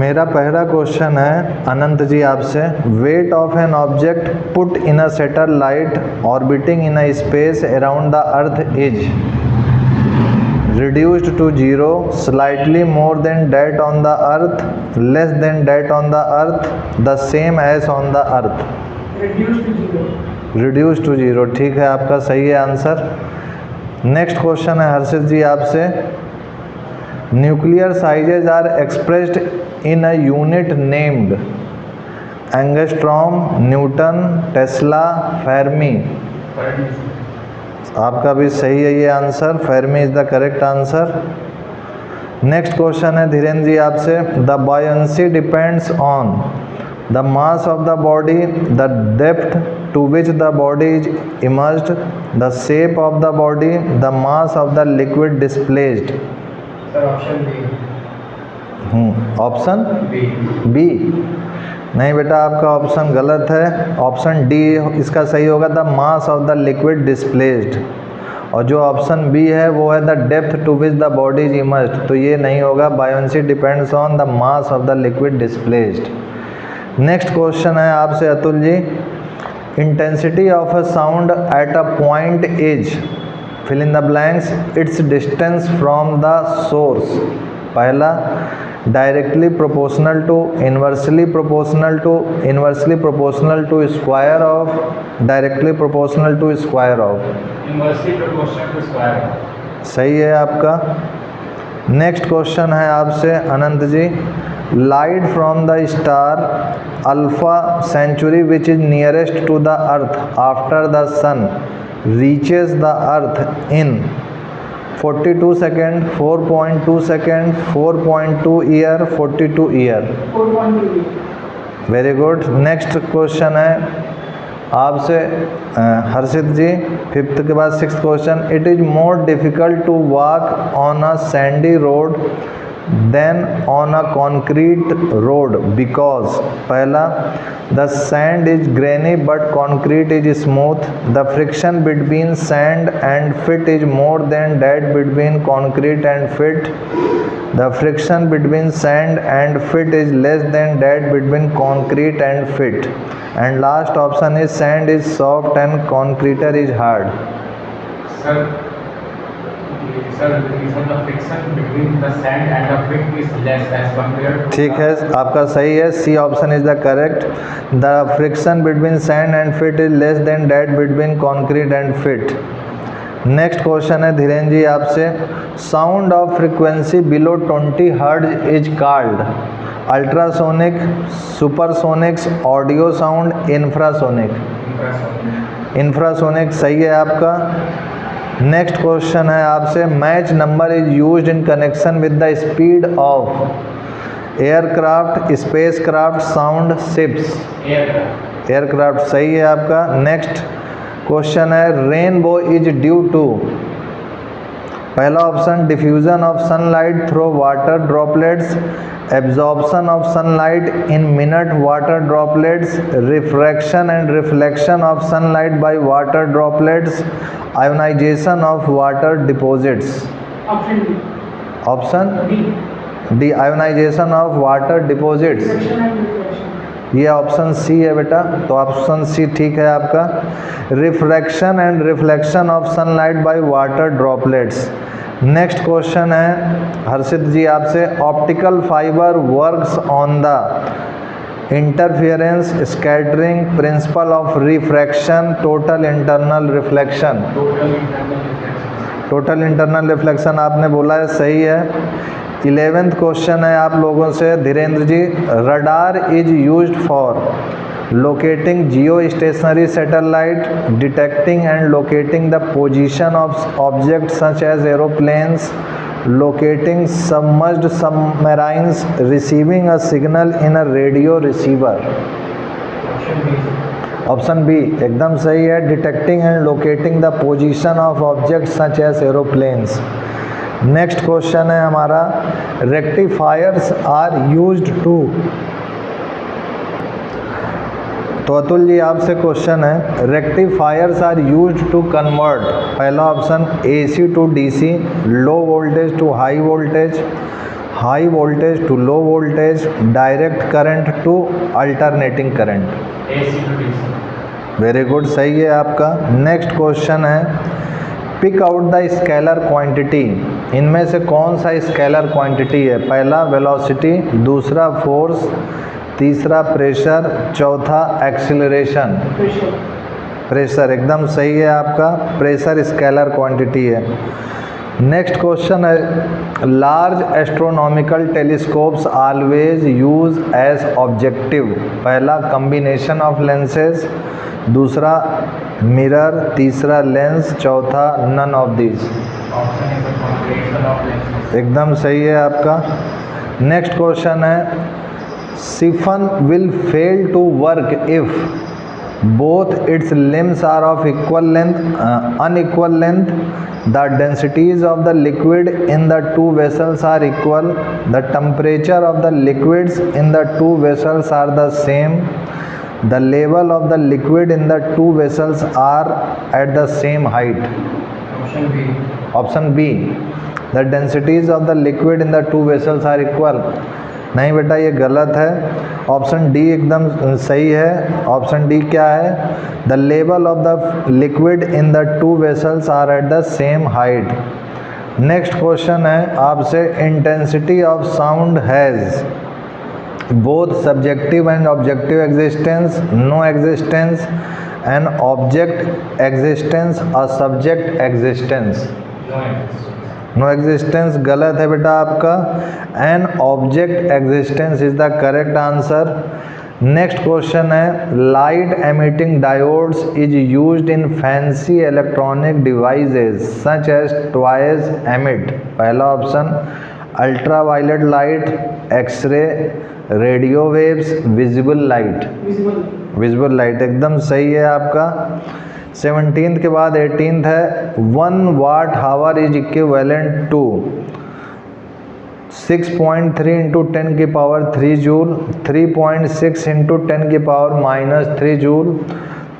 मेरा पहला क्वेश्चन है अनंत जी आपसे, weight of an object put in a satellite orbiting in a space around the earth is reduced to zero, slightly more than that on the earth, less than that on the earth, the same as on the earth. reduced to zero ठीक है, आपका सही है answer. Next question है हर्षित जी आपसे, nuclear sizes are expressed in a unit named angstrom, newton, tesla, fermi. आपका भी सही है ये answer, fermi is the correct answer. Next question है धीरेन्द्र जी आपसे, the buoyancy depends on the mass of the body, the depth to which the body is immersed, the shape of the body, the mass of the liquid displaced. Option B नहीं बेटा, आपका option गलत है, option D इसका सही होगा, the mass of the liquid displaced. और जो ऑप्शन बी है वो है the depth to which the body is immersed, तो ये नहीं होगा, buoyancy depends on the mass of the liquid displaced. Next question है आपसे Atul ji, intensity of a sound at a point is fill in the blanks, its distance from the source. पहला, directly proportional to, inversely proportional to, inversely proportional to square of, directly proportional to square of. Inversely proportional to square of सही है आपका। Next question है आपसे Anant ji, light from the star Alpha Centauri which is nearest to the earth after the sun reaches the earth in 42 second, 4.2 second, 4.2 year, 42 year. 4.2। Very good. Next question है आपसे Harshit ji, fifth के बाद sixth question, it is more difficult to walk on a sandy road than on a concrete road because. पहला, the sand is grainy but concrete is smooth, the friction between sand and feet is more than that between concrete and feet, the friction between sand and feet is less than that between concrete and feet, and last option is sand is soft and concrete is hard. ठीक है, आपका सही है, C option is the correct, the friction between sand and feet is less than that between concrete and fit. Next question है धीरेन्द्र जी आपसे, sound of frequency below 20 hertz is called ultrasonic, सुपरसोनिक्स, audio sound, infrasonic. Infrasonic सही है आपका। Next question है आपसे, match number is used in connection with the speed of aircraft, spacecraft, sound, ships. Aircraft सही है आपका। नेक्स्ट क्वेश्चन है, rainbow is due to. पहला option, diffusion of sunlight through water droplets, absorption of sunlight in minute water droplets, refraction and reflection of sunlight by water droplets, ionisation of water deposits. Option D, ionisation of water deposits. ये option C है बेटा, तो option C ठीक है आपका, refraction and reflection of sunlight by water droplets. Next question है हर्षित जी आपसे, optical fibre works on the interference, scattering, principle of refraction, total internal reflection. Total internal reflection आपने बोला है, सही है। 11th क्वेश्चन है आप लोगों से Dhirendra ji, radar is used for locating geostationary satellite, detecting and locating the position of object such as aeroplanes, locating submerged submarines, receiving a signal in a radio receiver. Option B एकदम सही है, detecting and locating the position of object such as aeroplanes. Next question है हमारा, rectifiers are used to. तो अतुल जी आपसे question है, rectifiers are used to convert. पहला option, AC to DC, low voltage to high voltage, high voltage to low voltage, direct current to alternating current. AC to DC. Very good, सही है आपका। Next question है, pick out the scalar quantity. इनमें से कौन सा scalar quantity है? पहला वेलोसिटी, दूसरा फोर्स, तीसरा प्रेशर, चौथा एक्सीलरेशन। प्रेशर एकदम सही है आपका, प्रेशर स्केलर क्वांटिटी है। नेक्स्ट क्वेश्चन है, large astronomical telescopes always use as objective. पहला कॉम्बिनेशन ऑफ लेंसेज, दूसरा मिरर, तीसरा लेंस, चौथा none of these. Option is a combination of lenses. एकदम सही है आपका। नेक्स्ट क्वेश्चन है, siphon will fail to work if both its limbs are of unequal length, the densities of the liquid in the two vessels are equal, the temperature of the liquids in the two vessels are the same, the level of the liquid in the two vessels are at the same height. Option B. Option B, the densities of the liquid in the two vessels are equal. नहीं बेटा, ये गलत है। Option D एकदम सही है। Option D क्या है? The level of the liquid in the two vessels are at the same height. Next question है आपसे, intensity of sound has both subjective and objective existence, no existence, an object existence, a subject existence. No existence. No existence गलत है बेटा आपका। An object existence is the correct answer. Next question है, light emitting diodes is used in fancy electronic devices such as toys emit. पहला option ultraviolet light, X ray, radio waves, visible light. Visible light एकदम सही है आपका। 17th के बाद 18th है, 1 वाट हावर is equivalent to 6.3 into 10 की पावर 3 जूल, 3.6 इंटू 10 की पावर -3 जूल,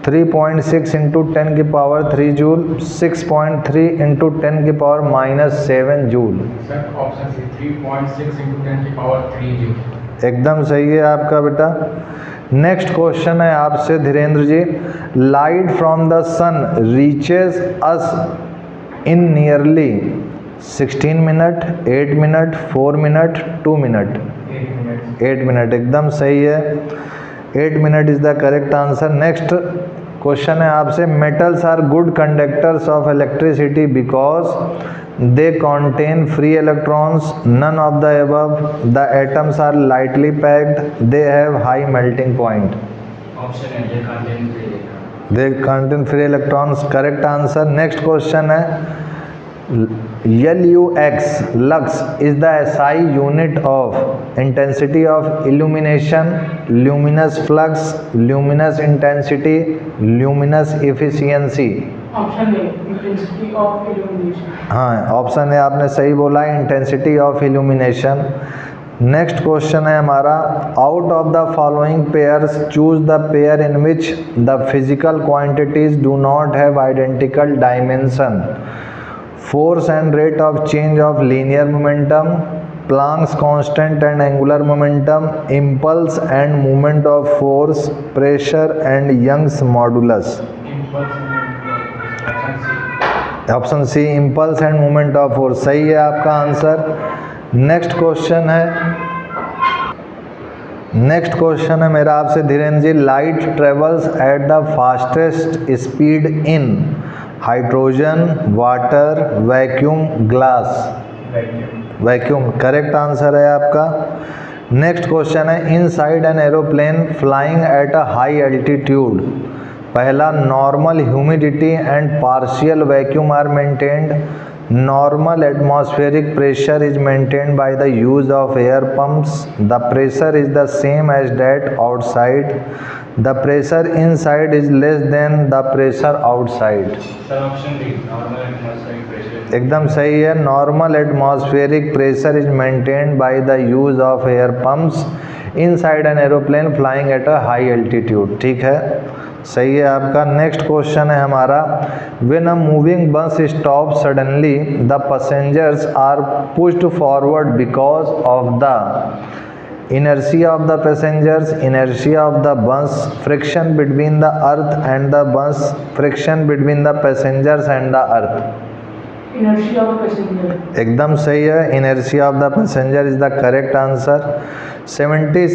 3.6 इंटू 10 की पावर 3 जूल, 6.3 इंटू 10 की power -7 joule. Sir, option C. 3.6 into 10 की power 3 joule. एकदम सही है आपका बेटा। नेक्स्ट क्वेश्चन है आपसे Dhirendra ji, light from the sun reaches us in nearly 16 minute, 8 minute, 4 minute, 2 minute. 8 minutes. 8 minute एकदम सही है। 8 minute is the correct answer. Next question है आपसे, metals are good conductors of electricity because they contain free electrons, none of the above, the atoms are lightly packed, they have high melting point. Option A. They contain free electrons. They contain free electrons, correct answer. Next question है, LUX, lux is the SI unit of intensity of illumination, luminous flux, luminous intensity, luminous efficiency. Option A intensity of illumination. हाँ, option है आपने सही बोला, intensity of illumination. Next question है हमारा, out of the following pairs choose the pair in which the physical quantities do not have identical dimension. Force and rate of change of linear momentum, Planck's constant and angular momentum, impulse and movement of force, pressure and Young's modulus. Impulse movement. Option C. Option C, impulse and movement of force, सही है आपका answer. Next question है मेरा आपसे Dhirendra ji, light travels at the fastest speed in hydrogen, water, vacuum, glass. Vacuum. Vacuum correct answer है आपका। Next question है, inside an aeroplane flying at a high altitude. पहला, normal humidity and partial vacuum are maintained, normal atmospheric pressure is maintained by the use of air pumps, the pressure is the same as that outside, the pressure inside is less than the pressure outside. Sir, option D. Normal atmospheric pressure. एकदम सही है, normal atmospheric pressure is maintained by the use of air pumps inside an aeroplane flying at a high altitude. ठीक है, सही है आपका। Next question है हमारा, when a moving bus stop suddenly the passengers are pushed forward because of the inertia of the passengers, inertia of the bus, friction between the earth and the bus, friction between the passengers and the earth. Inertia of passenger. एकदम सही है, inertia of the passenger is the correct answer. 70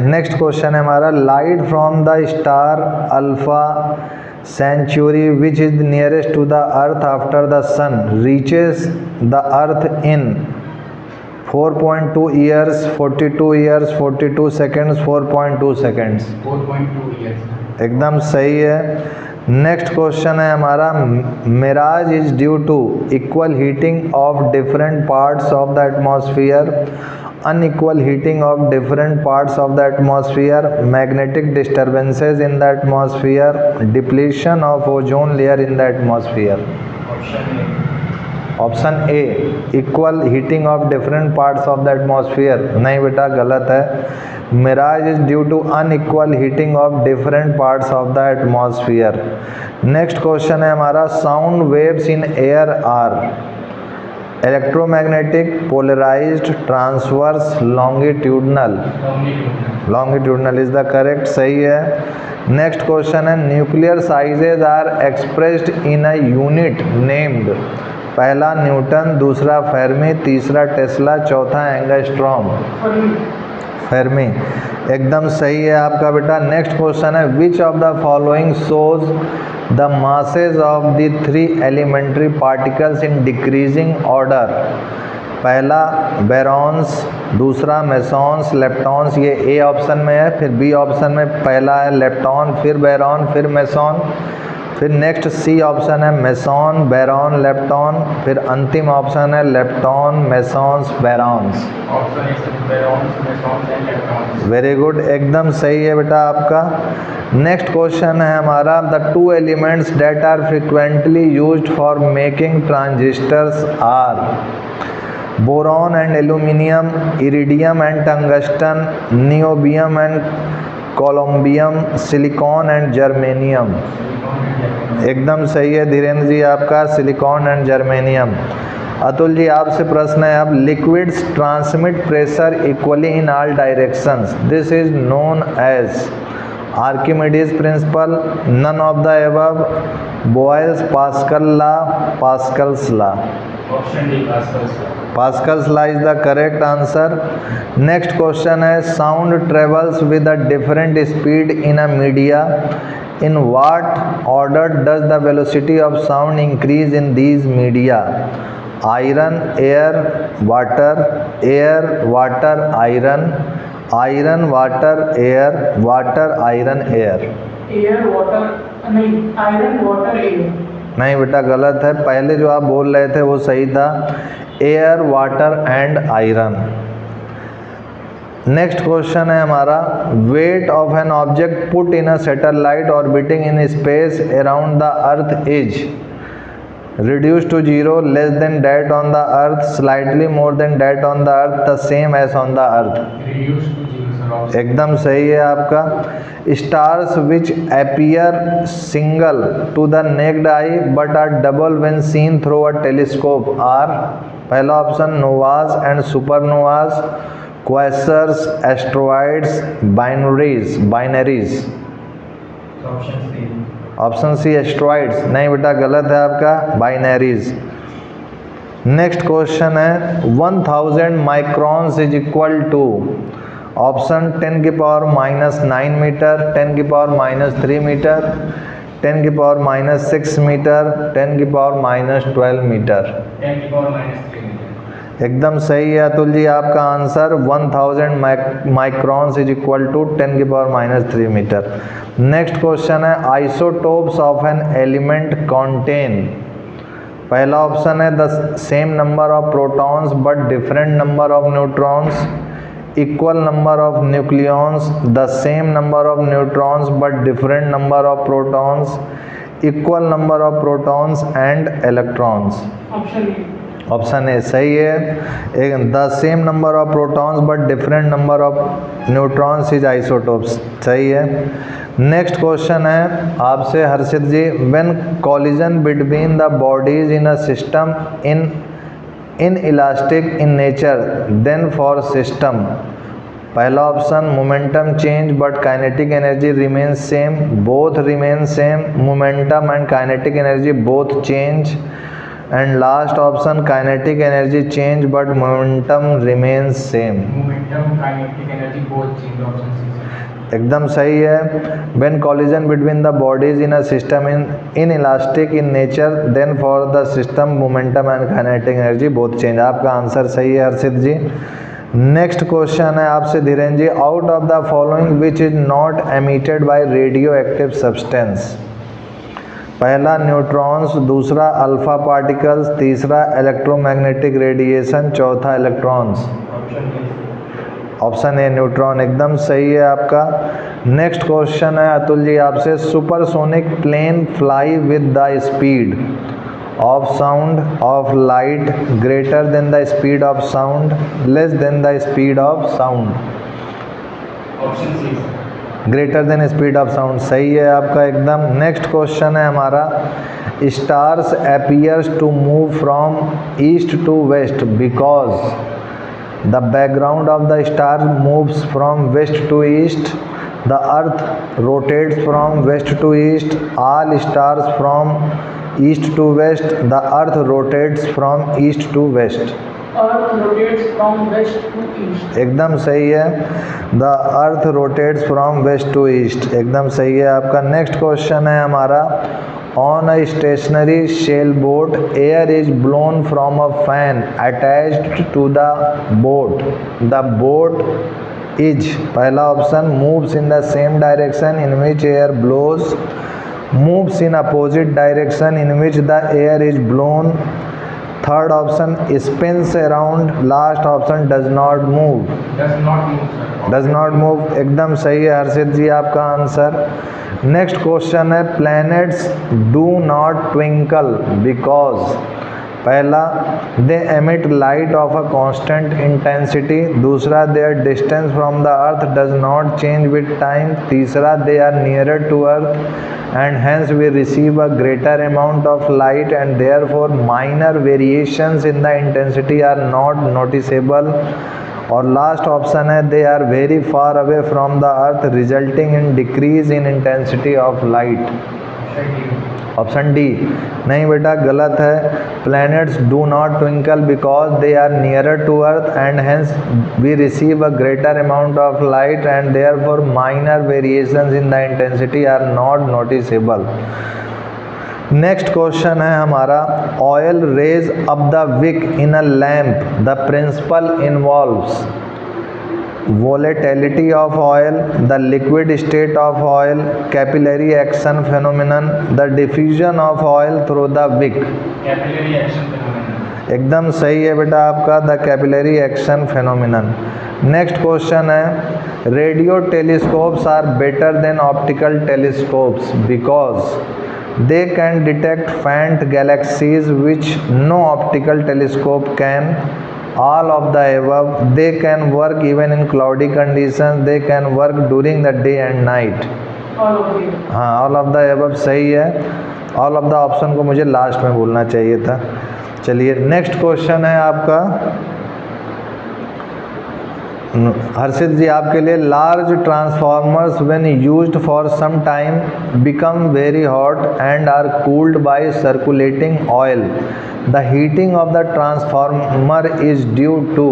next question है हमारा, light from the star Alpha Centauri which is nearest to the earth after the sun reaches the earth in 4.2 years, 42 years, 42 seconds, 4.2 seconds. 4.2 years. एकदम सही है। Next question है हमारा, mirage is due to equal heating of different parts of the atmosphere, unequal heating of different parts of the atmosphere, magnetic disturbances in the atmosphere, depletion of ozone layer in the atmosphere. Option A. Option A, equal heating of different parts of the atmosphere. नहीं बेटा, गलत है। Mirage is due to unequal heating of different parts of the atmosphere. Next question है हमारा, sound waves in air are electromagnetic, polarised, transverse, longitudinal. Longitudinal is the correct, सही है। Next question है, nuclear sizes are expressed in a unit named. पहला newton, दूसरा fermi, तीसरा tesla, चौथा angstrom. Fermi एकदम सही है आपका बेटा। नेक्स्ट क्वेश्चन है, which of the following shows the masses of the 3 elementary particles in decreasing order. पहला बेरॉन्स, दूसरा मेसॉन्स, लेप्टॉन्स, ये ए ऑप्शन में है। फिर बी ऑप्शन में पहला है लेप्टॉन, फिर बेरॉन, फिर मेसॉन। फिर नेक्स्ट सी ऑप्शन है मेसॉन, बेरॉन, लेप्टॉन। फिर अंतिम ऑप्शन है lepton, mesons, baryons. Option is barons, mesons and leptons. Very good, एकदम सही है बेटा आपका। नेक्स्ट क्वेश्चन है हमारा, the 2 elements that are frequently used for making transistors are boron and aluminium, iridium and tungsten, niobium and columbium, silicon and germanium. एकदम सही है धीरेन्द्र जी आपका, silicon and germanium. Atul ji आपसे प्रश्न है, अब liquids transmit pressure equally in all directions, this is known as Archimedes principle, none of the above, Boyle's Pascal law, Pascal's law. Option D, Pascal's law. Pascal's law is the correct answer. Next question है, sound travels with a different speed in a media. In what order does the velocity of sound increase in these media? Iron, air, water, air, water, iron, iron, water, air, water, iron, air. Air, water, नहीं, iron, water, air. नहीं बेटा गलत है, पहले जो आप बोल रहे थे वो सही था, air, water and iron. Next question है हमारा, weight of an object put in a satellite orbiting in space around the earth is reduced to 0, less than that on the earth, slightly more than that on the earth, the same as on the earth. Reduced to 0, sir. एकदम सही है आपका। Stars which appear single to the naked eye but are double when seen through a telescope are, पहला option novas and supernovas, quasars, asteroids, binaries. Option C. Option C asteroids, नहीं बेटा गलत है आपका, बाइनरीज। नेक्स्ट क्वेश्चन है, 1000 microns is equal to, option 10 की power -9 metre, 10 की power -3 metre, 10 की पावर -6 मीटर, 10 की पावर -12 मीटर। 10 की power -3 मीटर। एकदम सही है अतुल जी आपका answer, 1000 microns is equal to 10 की पावर -3 मीटर। नेक्स्ट क्वेश्चन है, isotopes of an element contain, पहला ऑप्शन है the same number of protons but different number of neutrons, equal number of nucleons, the same number of neutrons but different number of protons, equal number of protons and electrons. Option A. Option A सही है। एक the same number of protons but different number of neutrons is isotopes, सही है। Next question है आपसे Harshit ji, when collision between the bodies in a system in elastic in nature then for system. पहला option momentum change but kinetic energy remains same, both remain same, momentum and kinetic energy both change, and last option kinetic energy change but momentum remains same. Momentum, kinetic energy both change. Option C. एकदम सही है। When collision between the bodies in a system in elastic in nature then for the system momentum and kinetic energy both change. आपका answer सही है Harshit ji. Next question है आपसे Dhirendra ji, out of the following which is not emitted by radioactive substance. पहला neutrons, दूसरा alpha particles, तीसरा electromagnetic radiation, चौथा electrons. Option A neutron एकदम सही है आपका। नेक्स्ट क्वेश्चन है अतुल जी आपसे, supersonic plane fly with the speed of sound of light greater than the speed of sound less than the speed of sound. Option C. Greater than speed of sound सही है आपका एकदम। Next question है हमारा, stars appears to move from east to west because the background of the star moves from west to east, the earth rotates from west to east, all stars from east to west, the earth rotates from east to west. Earth rotates from west to east. एकदम सही है, the earth rotates from west to east एकदम सही है आपका। Next question है हमारा, on a stationary sail boat air is blown from a fan attached to the boat, the boat is. पहला option moves in the same direction in which air blows, moves in opposite direction in which the air is blown, third option spins around, last option does not move. Does not move, sir. Does not move एकदम सही है हर्षित जी आपका answer. Next question है, planets do not twinkle because. पहला they emit light of a constant intensity, दूसरा their distance from the earth does not change with time, तीसरा they are nearer to earth and hence we receive a greater amount of light and therefore minor variations in the intensity are not noticeable, और last option है they are very far away from the earth resulting in decrease in intensity of light. Option D नहीं बेटा गलत है, planets do not twinkle because they are nearer to earth and hence we receive a greater amount of light and therefore minor variations in the intensity are not noticeable. Next question है हमारा, oil raise up the Wick in a lamp, the principle involves volatility of oil, the liquid state of oil, capillary action phenomenon, the diffusion of oil through the wick। Capillary action phenomenon। एकदम सही है बेटा आपका, the capillary action phenomenon. Next question है, radio telescopes are better than optical telescopes because they can detect faint galaxies which no optical telescope can, all of the above, they can work even in cloudy conditions, they can work during the day and night। हाँ all of the above सही है, all of the option को मुझे last में बोलना चाहिए था। चलिए नेक्स्ट क्वेश्चन है आपका हर्षित जी आपके लिए, large transformers when used for some time become very hot and are cooled by circulating oil, the heating of the transformer is due to.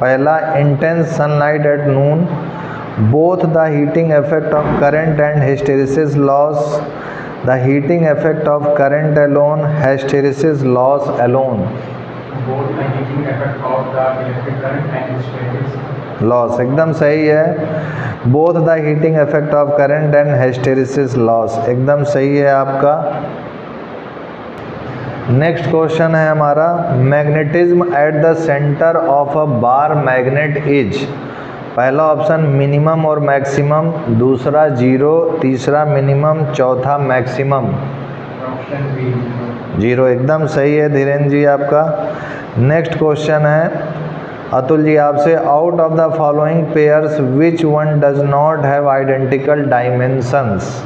पहला intense sunlight at noon, both the heating effect of current and hysteresis loss, the heating effect of current alone, hysteresis loss alone. Both the heating effect of the electric current and hysteresis loss एकदम सही है, both the heating effect of current and hysteresis loss एकदम सही है आपका। Next question है हमारा, magnetism at the centre of a bar magnet is. पहला ऑप्शन मिनिमम और मैक्सिमम, दूसरा जीरो, तीसरा मिनिमम, चौथा मैक्सिमम। Option B. 0 एकदम सही है धीरेन्द्र जी आपका। नेक्स्ट क्वेश्चन है अतुल जी आपसे, out of the following pairs which one does not have identical dimensions?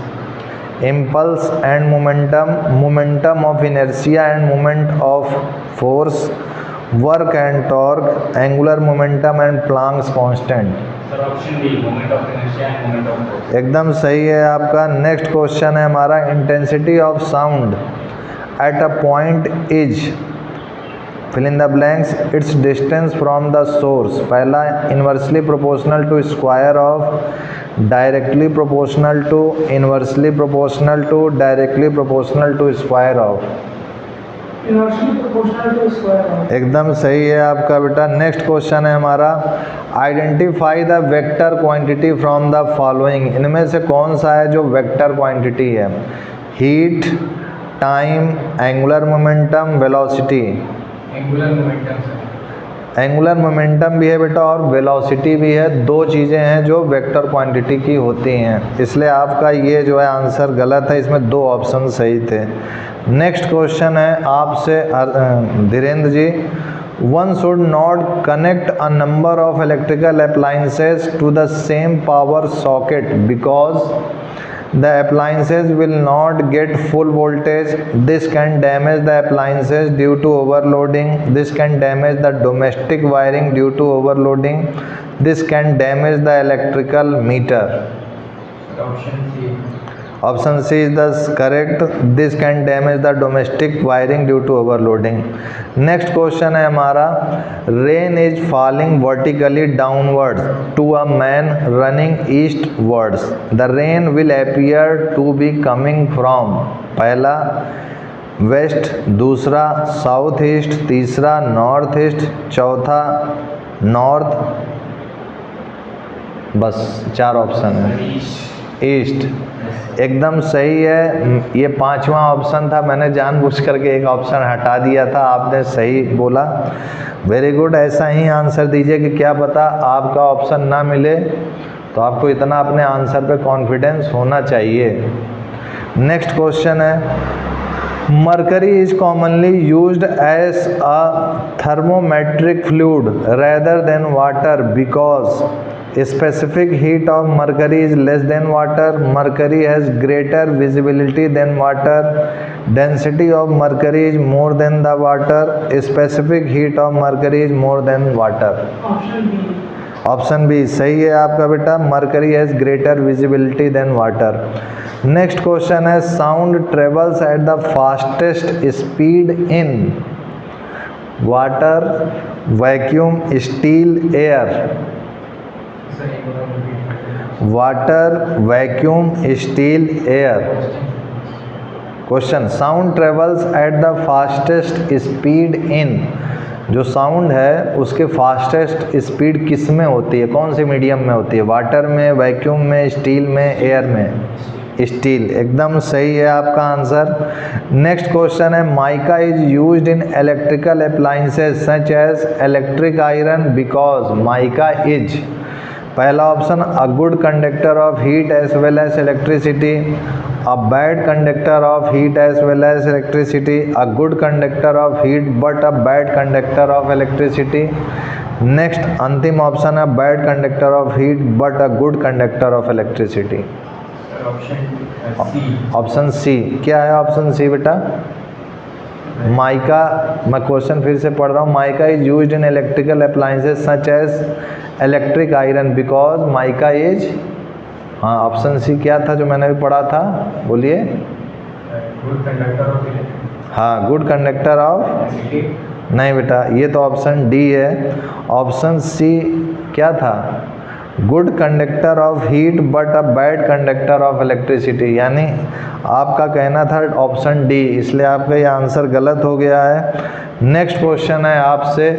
Impulse and momentum, momentum of inertia end moment of force, work and torque, angular momentum and Planck's constant. Sir, option D. Moment of inertia and moment of force. एकदम सही है आपका। Next question है हमारा, intensity of sound at a point is, fill in the blanks, its distance from the source. पहला inversely proportional to square of, directly proportional to, inversely proportional to, directly proportional to square of. Inversely proportional to square of. एकदम सही है आपका बेटा। Next question है हमारा, identify the vector quantity from the following. इनमें से कौन सा है जो वेक्टर क्वांटिटी है? Heat, time, angular momentum, velocity. Angular momentum, sir. Angular momentum भी है बेटा और वेलोसिटी भी है, दो चीज़ें हैं जो वेक्टर क्वांटिटी की होती हैं, इसलिए आपका ये जो है आंसर गलत है, इसमें दो ऑप्शन सही थे। नेक्स्ट क्वेश्चन है आपसे Dhirendra ji, one should not connect a number of electrical appliances to the same power socket because the appliances will not get full voltage. This can damage the appliances due to overloading. This can damage the domestic wiring due to overloading. This can damage the electrical meter. Option C. Option C is the correct. This can damage the domestic wiring due to overloading. Next question है हमारा, rain is falling vertically downwards to a man running eastwards. The rain will appear to be coming from, पहला waste, दूसरा south east, तीसरा north east, चौथा north, बस 4 option है। East एकदम सही है, ये 5वां ऑप्शन था, मैंने जानबूझ करके एक ऑप्शन हटा दिया था, आपने सही बोला, वेरी गुड। ऐसा ही आंसर दीजिए कि क्या पता आपका ऑप्शन ना मिले, तो आपको इतना अपने आंसर पे कॉन्फिडेंस होना चाहिए। नेक्स्ट क्वेश्चन है, mercury is commonly used as a thermometric fluid rather than water because specific heat of mercury is less than water, mercury has greater visibility than water, density of mercury is more than the water, specific heat of mercury is more than water. Option B. Option B सही है आपका बेटा, mercury has greater visibility than water. Next question है, sound travels at the fastest speed in water, vacuum, steel, air. Sir, एक बार repeat. Water, vacuum, steel, air. Question, sound travels at the fastest speed in, जो sound है उसके fastest speed किस में होती है, कौन से मीडियम में होती है? वाटर में, वैक्यूम में, स्टील में, एयर में? स्टील एकदम सही है आपका आंसर। नेक्स्ट क्वेश्चन है, mica is used in electrical appliances such as electric iron because mica is, पहला option a good conductor of heat as well as electricity, a bad conductor of heat as well as electricity, a good conductor of heat but a bad conductor of electricity. Next अंतिम option है bad conductor of heat but a good conductor of electricity. Option C. क्या है option सी बेटा? Mica, मैं question फिर से पढ़ रहा हूँ, mica is used in electrical appliances such as electric iron because mica is, हाँ ऑप्शन सी क्या था जो मैंने भी पढ़ा था, बोलिए। गुड कंडक्टर ऑफ, हाँ गुड कंडक्टर ऑफ, नहीं बेटा ये तो ऑप्शन डी है। ऑप्शन सी क्या था? Good conductor of heat but a bad conductor of electricity, यानी आपका कहना था ऑप्शन डी, इसलिए आपका ये आंसर गलत हो गया है। नेक्स्ट क्वेश्चन है आपसे,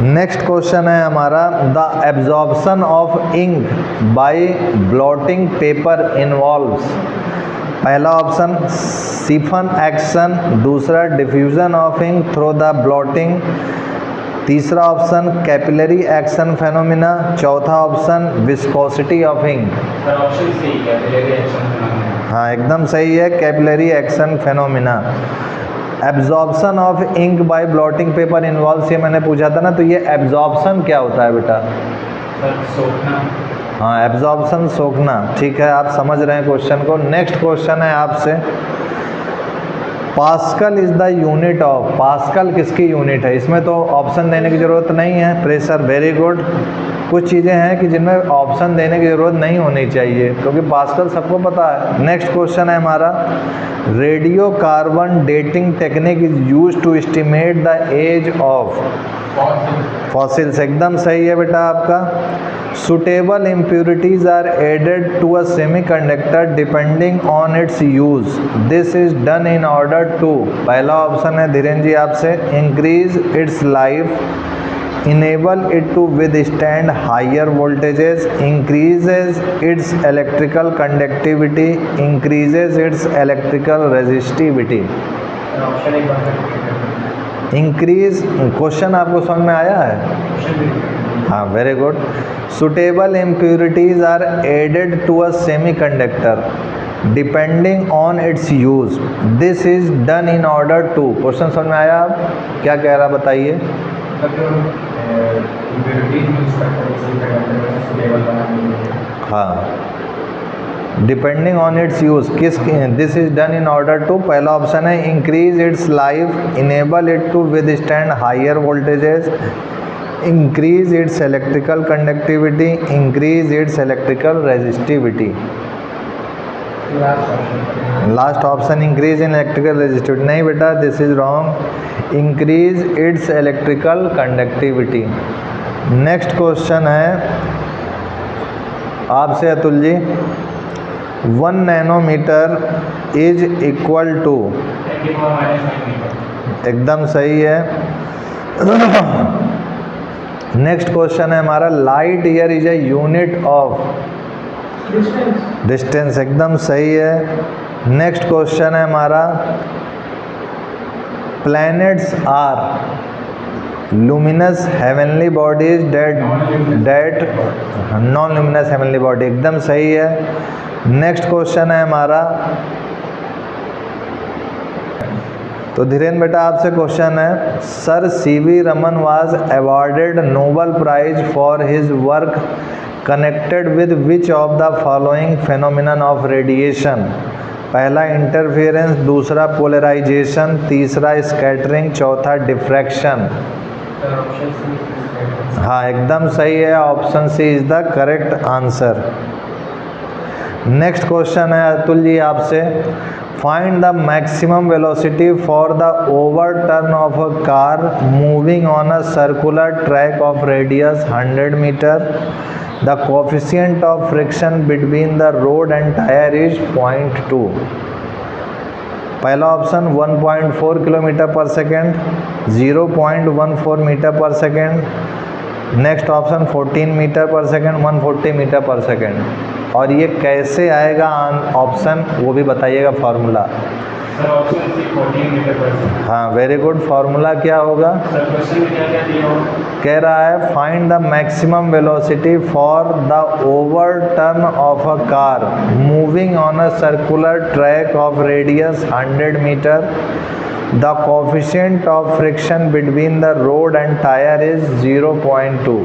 नेक्स्ट क्वेश्चन है हमारा, the absorption of ink by blotting paper involves, पहला ऑप्शन सिफन एक्शन, दूसरा diffusion of ink through the blotting, तीसरा ऑप्शन कैपिलरी एक्शन फेनोमेना, चौथा option viscosity of ink. Option C capillary action phenomena. हाँ एकदम सही है, capillary action phenomena. Absorption of ink by blotting paper involves, ये मैंने पूछा था ना, तो ये एब्जॉर्प्शन क्या होता है बेटा? सर सोखना। हाँ एब्जॉर्प्शन सोखना, ठीक है, आप समझ रहे हैं क्वेश्चन को। नेक्स्ट क्वेश्चन है आपसे, pascal is the unit of, pascal किसकी यूनिट है? इसमें तो ऑप्शन देने की ज़रूरत नहीं है। Pressure, very good. कुछ चीज़ें हैं कि जिनमें ऑप्शन देने की ज़रूरत नहीं होनी चाहिए क्योंकि पास्कल सबको पता है। नेक्स्ट क्वेश्चन है हमारा, radio carbon dating technique is use to estimate the age of fossils, एकदम सही है बेटा आपका। Suitable impurities are added to a semiconductor depending on its use, this is done in order to, पहला option है धीरेन्द्र जी आपसे, increase its life, enable it to withstand higher voltages, increases its electrical conductivity, increases its electrical resistivity। Option एक बार increase, question आपको समझ में आया है? हाँ very good. Suitable impurities are added to a semiconductor depending on its use, this is done in order to, question समझ में आया? आप क्या कह रहा बताइए? हाँ, डिपेंडिंग ऑन इट्स यूज, किस, this is done in order to, पहला ऑप्शन है increase its life, enable it to withstand higher voltages, increase its electrical conductivity, increase its electrical resistivity. Last option increase in electrical resistivity, नहीं बेटा, this is wrong, increase its electrical conductivity. Next question है आपसे Atul ji, 1 nanometre is equal to, एकदम सही है। Next question है हमारा, light year is a unit of distance, एकदम सही है। नेक्स्ट क्वेश्चन है हमारा, planets are luminous heavenly bodies that non luminous heavenly body, एकदम सही है। नेक्स्ट क्वेश्चन है हमारा, तो धीरेन्द्र बेटा आपसे क्वेश्चन है, sir CV Raman was awarded Nobel prize for his work connected with which of the following phenomenon of radiation, पहला इंटरफेरेंस, दूसरा पोलराइजेशन, तीसरा स्कैटरिंग, चौथा डिफ्रैक्शन। हाँ एकदम सही है, option C is the correct answer. Next question है अतुल जी आपसे, find the maximum velocity for the over turn of a car moving on a circular track of radius 100 metre, the coefficient of friction between the road and tyre is 0.2, पहला option 1.4 kilometre per second, 0.14 metre per second, next option 14 metre per second, 140 metre per second. और ये कैसे आएगा option, वो भी बताइएगा formula. Sir option C 14 metre per second. हाँ very good, formula क्या होगा? सर क्वेश्चन में क्या क्या दिया होगा? कह रहा है find the maximum velocity for the over turn of a car moving on a circular track of radius 100 metre, the coefficient of friction between the road and tyre is 0.2।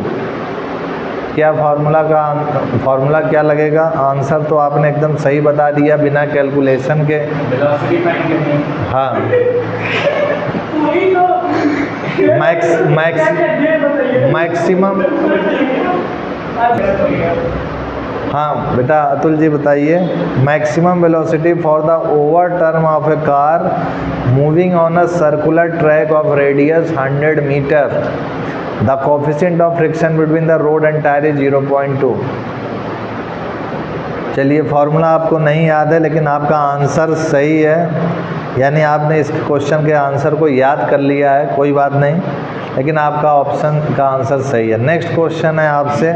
क्या formula क्या लगेगा? आंसर तो आपने एकदम सही बता दिया बिना कैलकुलेशन के। वेलोसिटी फाइंड करनी है। हाँ, मैक्सिमम। हाँ बेटा अतुल जी बताइए, maximum velocity for the over turn of a car moving on a circular track of radius 100 metre, the coefficient of friction between the road and tyre is 0.2। चलिए formula आपको नहीं याद है लेकिन आपका आंसर सही है, यानी आपने इस क्वेश्चन के आंसर को याद कर लिया है, कोई बात नहीं, लेकिन आपका ऑप्शन का आंसर सही है। नेक्स्ट क्वेश्चन है आपसे,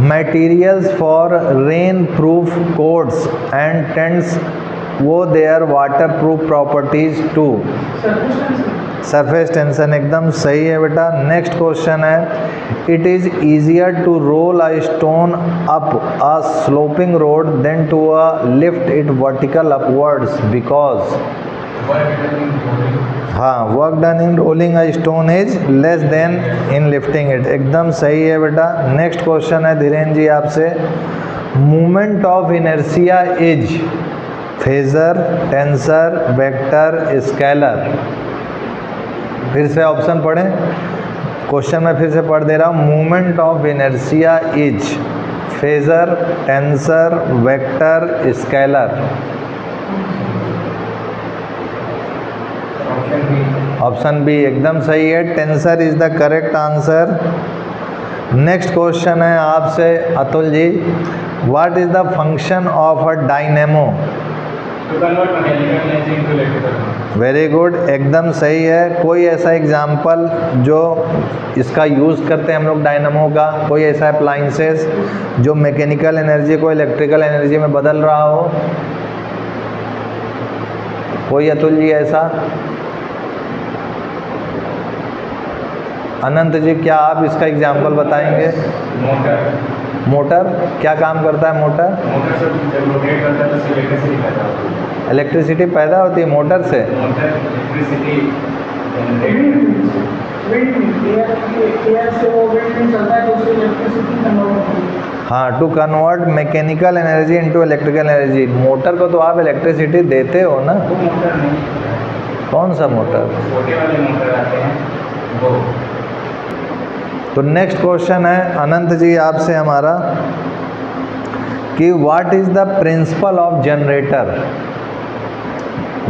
materials for rainproof coats and tents owe their waterproof properties to. Surface tension एकदम सही है बेटा। नेक्स्ट क्वेश्चन है, it is easier to roll a stone up a sloping road than to lift it vertical upwards because. हाँ, work done in rolling a stone is less than in lifting it, एकदम सही है बेटा। Next question है धीरेन्द्र जी आपसे, moment of inertia is phasor, tensor, vector, scalar. फिर से option पढ़ें, क्वेश्चन मैं फिर से पढ़ दे रहा हूँ, moment of inertia is phasor, tensor, vector, scalar. Option B एकदम सही है, tensor is the correct answer. Next question है आपसे Atul ji, what is the function of a dynamo. Very good, एकदम सही है। कोई ऐसा एग्जाम्पल जो इसका यूज़ करते हैं हम लोग डायनेमो का, कोई ऐसा अप्लाइंसेस जो मैकेनिकल एनर्जी को इलेक्ट्रिकल एनर्जी में बदल रहा हो, कोई अतुल जी ऐसा? अनंत जी क्या आप इसका एग्जाम्पल बताएंगे? मोटर क्या काम करता है? मोटर इलेक्ट्रिसिटी पैदा होती है मोटर से। हाँ, to convert mechanical energy into electrical energy. Motor को तो आप इलेक्ट्रिसिटी देते हो ना? कौन सा मोटर? छोटे वाले मोटर आते हैं वो। तो नेक्स्ट क्वेश्चन है अनंत जी आपसे हमारा कि what is the principle of generator.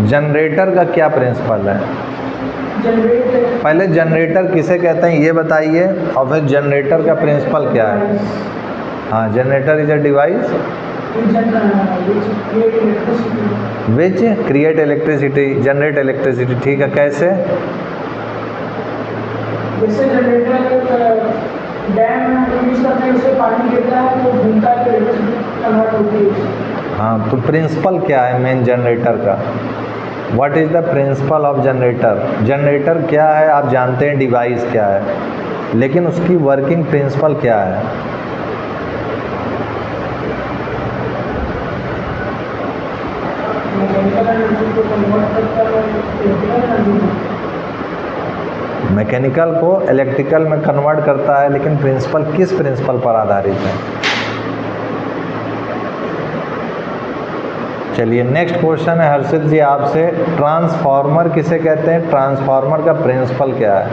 Generator का क्या प्रिंसिपल है? पहले जनरेटर किसे कहते हैं ये बताइए, और फिर जनरेटर का प्रिंसिपल क्या है? हाँ, generator is a device which create electricity, generate electricity. ठीक है, कैसे? जैसे जनरेटर डैम यूज करते हैं, उससे पानी गिरता है तो घूमता है, इलेक्ट्रिसिटी कन्वर्ट होती है। हाँ, तो प्रिंसिपल क्या है मेन जनरेटर का? What is the principle of generator. Generator क्या है आप जानते हैं, डिवाइस क्या है, लेकिन उसकी वर्किंग प्रिंसिपल क्या है? मैकेनिकल को इलेक्ट्रिकल में कन्वर्ट करता है, लेकिन प्रिंसिपल किस प्रिंसिपल पर आधारित है? चलिए नेक्स्ट क्वेश्चन है हर्षित जी आपसे, ट्रांसफार्मर किसे कहते हैं? ट्रांसफार्मर का प्रिंसिपल क्या है?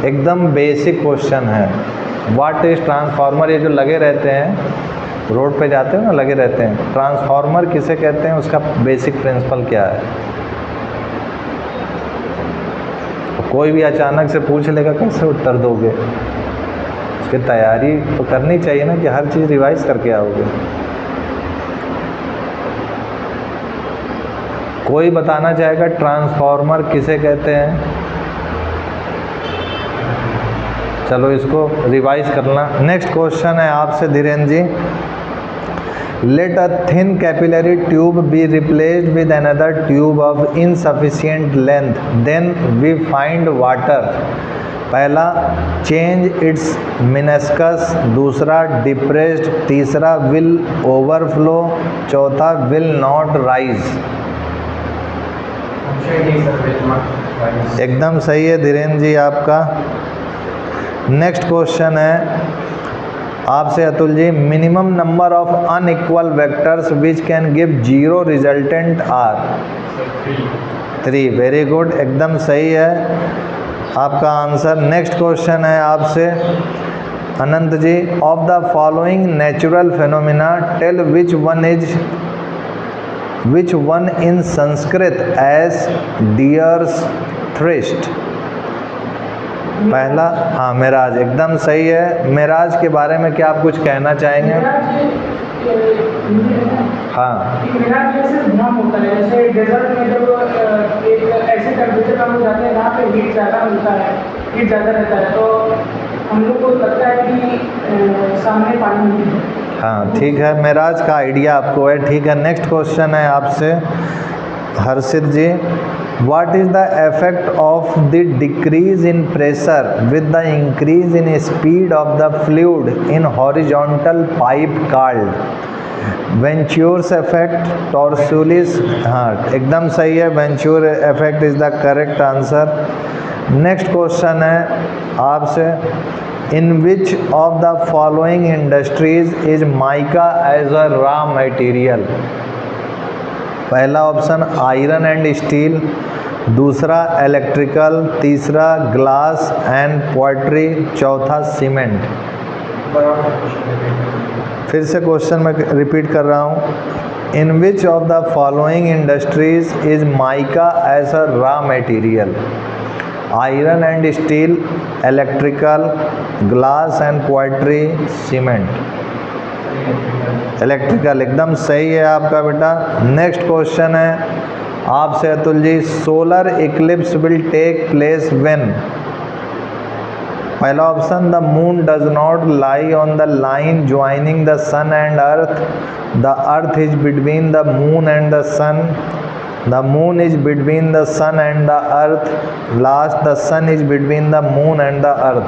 एकदम बेसिक क्वेश्चन है। What is transformer? ये जो लगे रहते हैं रोड पे जाते हो ना, लगे रहते हैं, ट्रांसफार्मर किसे कहते हैं? उसका बेसिक प्रिंसिपल क्या है? कोई भी अचानक से पूछ लेगा, कैसे उत्तर दोगे? उसकी तैयारी तो करनी चाहिए ना कि हर चीज़ रिवाइज करके आओगे। कोई बताना चाहेगा ट्रांसफार्मर किसे कहते हैं? चलो इसको रिवाइज करना। नेक्स्ट क्वेश्चन है आपसे Dhirendra ji, let a thin capillary tube be replaced with another tube of insufficient length, then we find water. पहला चेंज इट्स मिनस्कस, दूसरा डिप्रेस्ड, तीसरा विल ओवरफ्लो, चौथा विल नॉट राइज। एकदम सही है धीरेन्द्र जी आपका। नेक्स्ट क्वेश्चन है आपसे Atul ji, minimum number of unequal vectors which can give zero resultant are. 3। Very good, एकदम सही है आपका आंसर। नेक्स्ट क्वेश्चन है आपसे Anant ji, of the following natural phenomena tell which one in Sanskrit as deer's thirst. पहला, हाँ मेराज, एकदम सही है। मेराज के बारे में क्या आप कुछ कहना चाहेंगे? हाँ, मेराज जैसे धुआं होता है, जैसे डेजर्ट में जब एक ऐसे टेम्परेचर कम हो जाते हैं जहाँ पे हीट ज़्यादा मिलता है, हीट ज़्यादा रहता है, तो हम लोग को लगता है कि सामने पानी नहीं है। हाँ ठीक है, मेराज का आइडिया आपको है, ठीक है। नेक्स्ट क्वेश्चन है आपसे Harshit ji, what is the effect of the decrease in pressure with the increase in speed of the fluid in horizontal pipe called Venturi's effect, Torricelli's? हाँ एकदम सही है, Venturi effect is the correct answer. Next question है आपसे, in which of the following industries is mica as a raw material? पहला option iron and steel, दूसरा electrical, तीसरा glass and pottery, चौथा सीमेंट। फिर से क्वेश्चन मैं रिपीट कर रहा हूँ, in which of the following industries is mica as a raw material? Iron and steel, electrical, glass and pottery, cement. Electrical एकदम सही है आपका बेटा। नेक्स्ट क्वेश्चन है आपसे Atul ji, solar eclipse will take place when? पहला option, the moon does not lie on the line joining the sun and earth, the earth is between the moon and the sun, the moon is between the sun and the earth, last the sun is between the moon and the earth.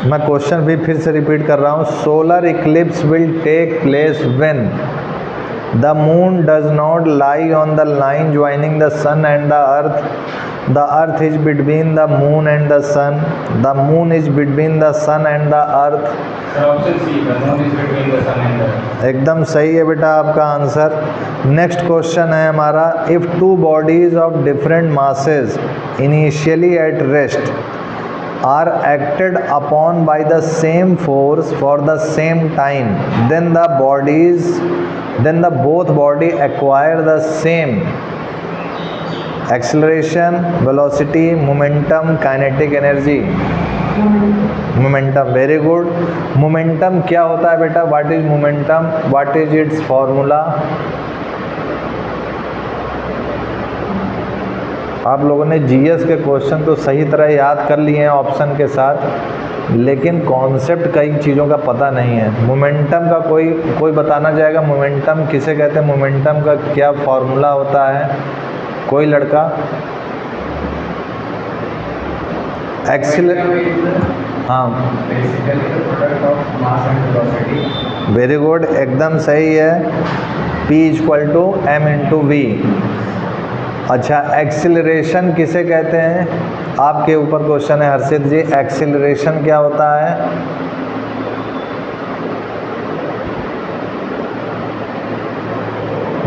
मैं question भी फिर से repeat कर रहा हूँ, solar eclipse will take place when? The moon does not lie on the line joining the sun and the earth, the earth is between the moon and the sun, the moon is between the sun and the earth. Option C, the moon is between the sun and earth. एकदम सही है बेटा आपका answer. Next question है हमारा, if two bodies of different masses initially at rest are acted upon by the same force for the same time, then the both body acquire the same acceleration, velocity, momentum, kinetic energy। Momentum, very good. Momentum क्या होता है बेटा? What is momentum, what is it's formula? आप लोगों ने GS के question तो सही तरह याद कर लिए हैं ऑप्शन के साथ, लेकिन कॉन्सेप्ट कई चीज़ों का पता नहीं है। मोमेंटम का कोई बताना चाहेगा, मोमेंटम किसे कहते हैं, मोमेंटम का क्या फॉर्मूला होता है? कोई लड़का? हाँ वेरी गुड, एकदम सही है, P = m/v। अच्छा, एक्सीलरेशन किसे कहते हैं? आपके ऊपर क्वेश्चन है हर्षित जी, एक्सीलरेशन क्या होता है?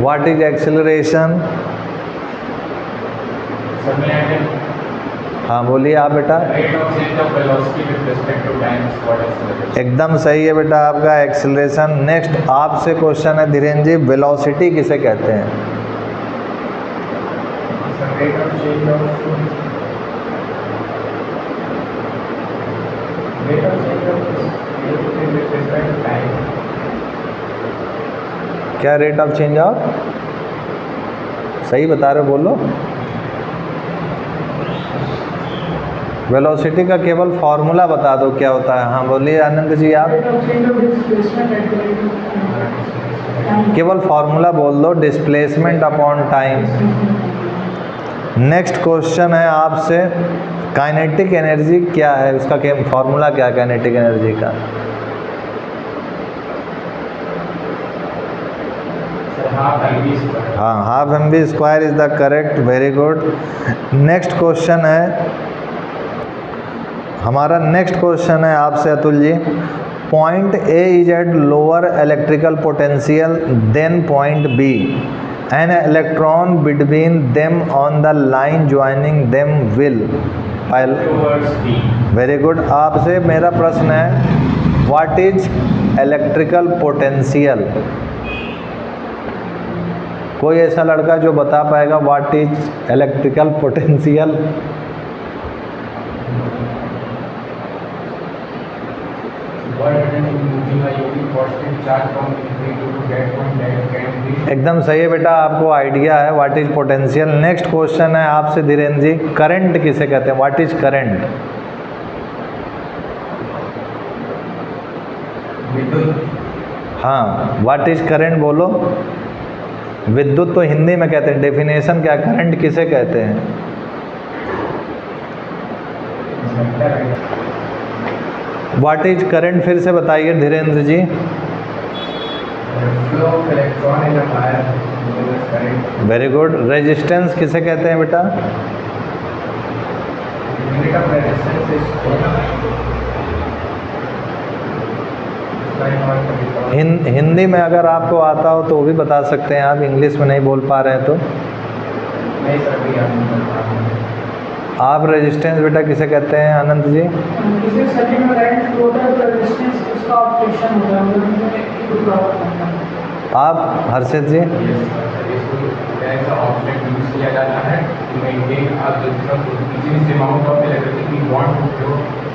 What is acceleration? हाँ बोलिए आप बेटा। Rate of change of velocity with respect to time is what acceleration. एकदम सही है बेटा आपका एक्सीलरेशन। नेक्स्ट आपसे क्वेश्चन है धीरेन्द्र जी, वेलोसिटी किसे कहते हैं? Rate of change of with respect to time। क्या रेट ऑफ चेंज ऑफ? सही बता रहे हो, बोलो। वेलोसिटी का केवल फॉर्मूला बता दो क्या होता है। हाँ बोलिए आनंद जी आप, केवल फॉर्मूला बोल दो, displacement upon time. Next question है आपसे, काइनेटिक एनर्जी क्या है? उसका क्या फॉर्मूला क्या है काइनेटिक एनर्जी का? हाँ, half mv² is the correct, very good. Next question है हमारा, नेक्स्ट क्वेश्चन है आपसे Atul ji, point A is at lower electrical potential than point B, an electron between them on the line joining them will very good. आपसे मेरा प्रश्न है, what is electrical potential? कोई ऐसा लड़का जो बता पाएगा व्हाट इज इलेक्ट्रिकल पोटेंशियल? एकदम सही है बेटा, आपको आइडिया है what is potential. Next question है आपसे धीरेन्द्र जी, करंट किसे कहते हैं? What is current? विद्युत। हाँ, व्हाट इज करंट बोलो। विद्युत तो हिंदी में कहते हैं, डेफिनेशन क्या, करंट किसे कहते हैं? व्हाट इज करंट फिर से बताइए Dhirendra ji. Flow of electron in a wire is current. Very good. Resistance किसे कहते हैं बेटा? Unit of resistance is Hindi में अगर आपको आता हो तो वो भी बता सकते हैं आप, इंग्लिश में नहीं बोल पा रहे हैं तो। नहीं सर, अभी आप नहीं बता रहे। आप रेजिस्टेंस बेटा किसे कहते हैं आनंद जी? किसी सर्किट में करंट फ्लो होता है तो रेजिस्टेंस उसका ऑपरेशन होता है, मतलब उसमें एक टुकड़ा होता है। आप हर्षित जी? ऑप्शन यूज किया जाता है to maintain a amount of electricity want to flow